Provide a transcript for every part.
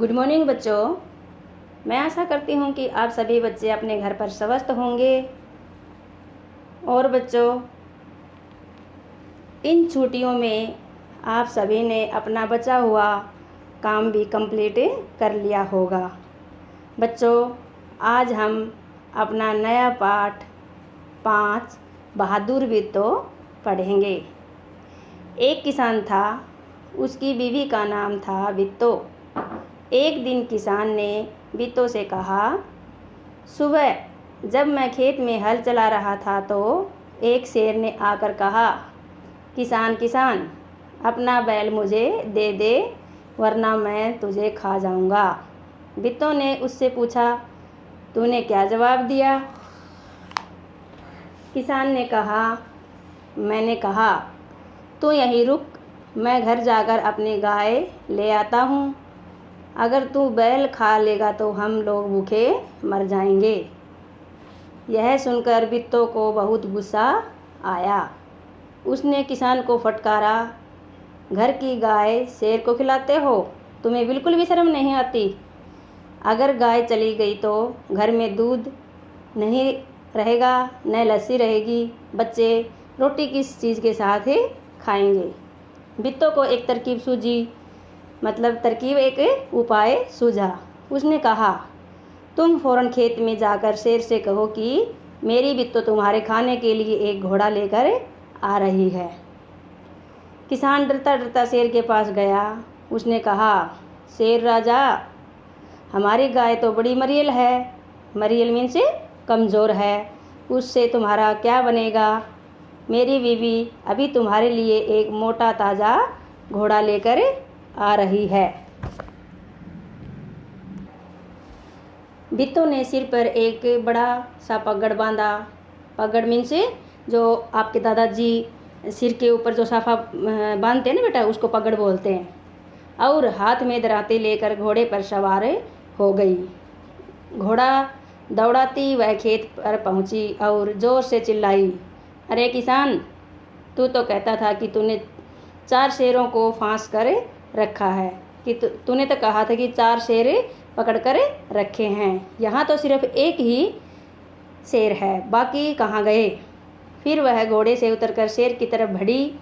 Good morning बच्चों। मैं आशा करती हूँ कि आप सभी बच्चे अपने घर पर स्वस्थ होंगे। और बच्चों, इन छुट्टियों में आप सभी ने अपना बचा हुआ काम भी कंप्लीट कर लिया होगा। बच्चों, आज हम अपना नया पाठ 5 बहादुर बित्तो पढ़ेंगे। एक किसान था, उसकी बीवी का नाम था बित्तो। एक दिन किसान ने बित्तो से कहा, सुबह जब मैं खेत में हल चला रहा था तो एक शेर ने आकर कहा, किसान किसान, अपना बैल मुझे दे दे वरना मैं तुझे खा जाऊंगा। बित्तो ने उससे पूछा, तूने क्या जवाब दिया? किसान ने कहा, मैंने कहा, तू यहीं रुक, मैं घर जाकर अपनी गाय ले आता हूँ। अगर तू बैल खा लेगा तो हम लोग भूखे मर जाएंगे। यह सुनकर बित्तो को बहुत गुस्सा आया। उसने किसान को फटकारा, घर की गाय शेर को खिलाते हो? तुम्हें बिल्कुल भी शर्म नहीं आती? अगर गाय चली गई तो घर में दूध नहीं रहेगा, न लस्सी रहेगी, बच्चे रोटी किस चीज़ के साथ ही खाएंगे? बित्तो को एक तरकीब सूझी, एक उपाय सूझा। उसने कहा, तुम फौरन खेत में जाकर शेर से कहो कि मेरी बित्तो तुम्हारे खाने के लिए एक घोड़ा लेकर आ रही है। किसान डरता डरता शेर के पास गया। उसने कहा, शेर राजा, हमारी गाय तो बड़ी मरियल है। मरियल मीन्स कमज़ोर है, उससे तुम्हारा क्या बनेगा? मेरी बीवी अभी तुम्हारे लिए एक मोटा ताज़ा घोड़ा लेकर आ रही है। बित्तो ने सिर पर एक बड़ा सा पगड़ बांधा। पगड़ मीन्स जो आपके दादाजी सिर के ऊपर जो साफा बांधते हैं ना बेटा, उसको पगड़ बोलते हैं। और हाथ में दराते लेकर घोड़े पर सवार हो गई। घोड़ा दौड़ाती वह खेत पर पहुंची और ज़ोर से चिल्लाई, अरे किसान, तू तो कहता था कि तूने 4 शेरों को फांस कर रखा है, कि तूने तो कहा था कि 4 शेर पकड़ कर रखे हैं। यहाँ तो सिर्फ एक ही शेर है, बाकी कहाँ गए? फिर वह घोड़े से उतरकर शेर की तरफ बढ़ी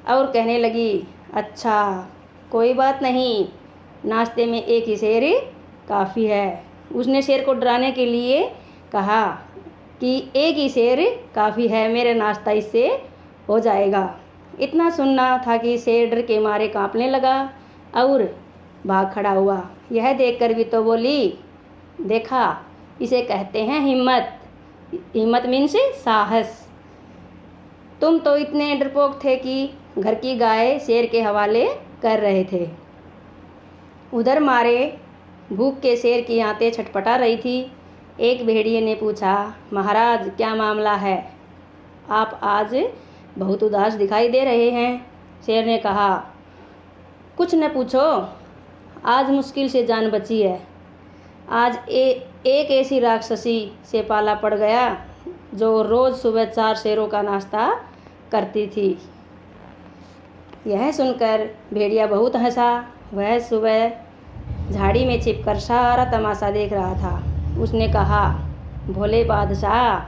और कहने लगी, अच्छा कोई बात नहीं, नाश्ते में एक ही शेर काफ़ी है। उसने शेर को डराने के लिए कहा कि एक ही शेर काफ़ी है, मेरा नाश्ता इससे हो जाएगा। इतना सुनना था कि शेर डर के मारे कांपने लगा और भाग खड़ा हुआ। यह देखकर भी तो बोली, देखा, इसे कहते हैं हिम्मत। हिम्मत मीन्स साहस। तुम तो इतने डरपोक थे कि घर की गाय शेर के हवाले कर रहे थे। उधर मारे भूख के शेर की आंतें छटपटा रही थी। एक भेड़िए ने पूछा, महाराज क्या मामला है? आप आज बहुत उदास दिखाई दे रहे हैं। शेर ने कहा, कुछ न पूछो, आज मुश्किल से जान बची है। आज एक ऐसी राक्षसी से पाला पड़ गया जो रोज़ सुबह 4 शेरों का नाश्ता करती थी। यह सुनकर भेड़िया बहुत हंसा। वह सुबह झाड़ी में छिपकर सारा तमाशा देख रहा था। उसने कहा, भोले बादशाह,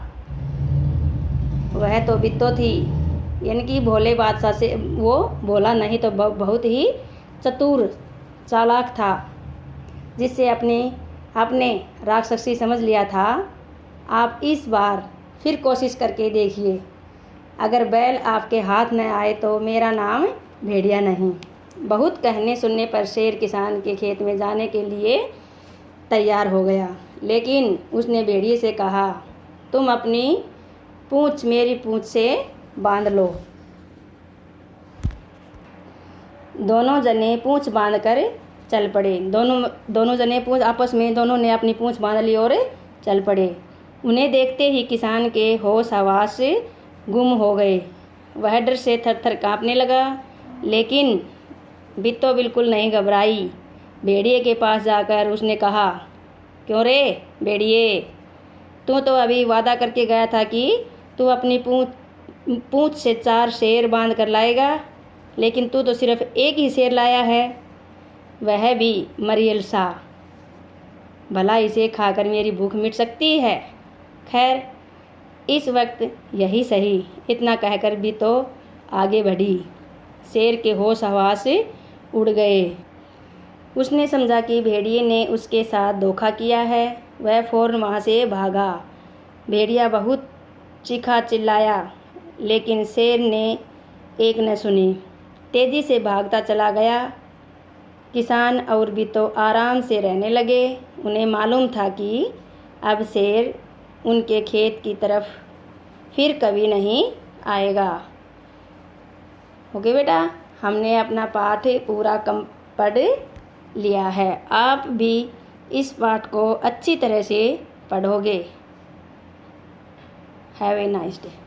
वह तो बित्तो थी, यानी कि भोले बादशाह से वो भोला नहीं तो बहुत ही चतुर चालाक था, जिससे आपने राक्षसी समझ लिया था। आप इस बार फिर कोशिश करके देखिए। अगर बैल आपके हाथ न आए तो मेरा नाम भेड़िया नहीं। बहुत कहने सुनने पर शेर किसान के खेत में जाने के लिए तैयार हो गया, लेकिन उसने भेड़िए से कहा, तुम अपनी पूँछ मेरी पूँछ से बांध लो। दोनों जने पूँछ बांधकर चल पड़े। दोनों जने पूँछ आपस में दोनों ने अपनी पूँछ बांध ली और चल पड़े। उन्हें देखते ही किसान के होश हवास गुम हो गए। वह डर से थर-थर काँपने लगा, लेकिन बित्तो बिल्कुल नहीं घबराई। भेड़िए के पास जाकर उसने कहा, क्यों रे भेड़िए, तू तो अभी वादा करके गया था कि तू अपनी पूँछ से 4 शेर बांध कर लाएगा, लेकिन तू तो सिर्फ एक ही शेर लाया है। वह भी मरियल सा। भला इसे खाकर मेरी भूख मिट सकती है। खैर इस वक्त यही सही, इतना कहकर भी तो आगे बढ़ी। शेर के होश हवास उड़ गए। उसने समझा कि भेड़िए ने उसके साथ धोखा किया है। वह फ़ौरन वहाँ से भागा। भेड़िया बहुत चीखा चिल्लाया, लेकिन शेर ने एक न सुनी। तेज़ी से भागता चला गया। किसान और भी तो आराम से रहने लगे। उन्हें मालूम था कि अब शेर उनके खेत की तरफ फिर कभी नहीं आएगा। ओके बेटा, हमने अपना पाठ पूरा पढ़ लिया है। आप भी इस पाठ को अच्छी तरह से पढ़ोगे। Have a nice day.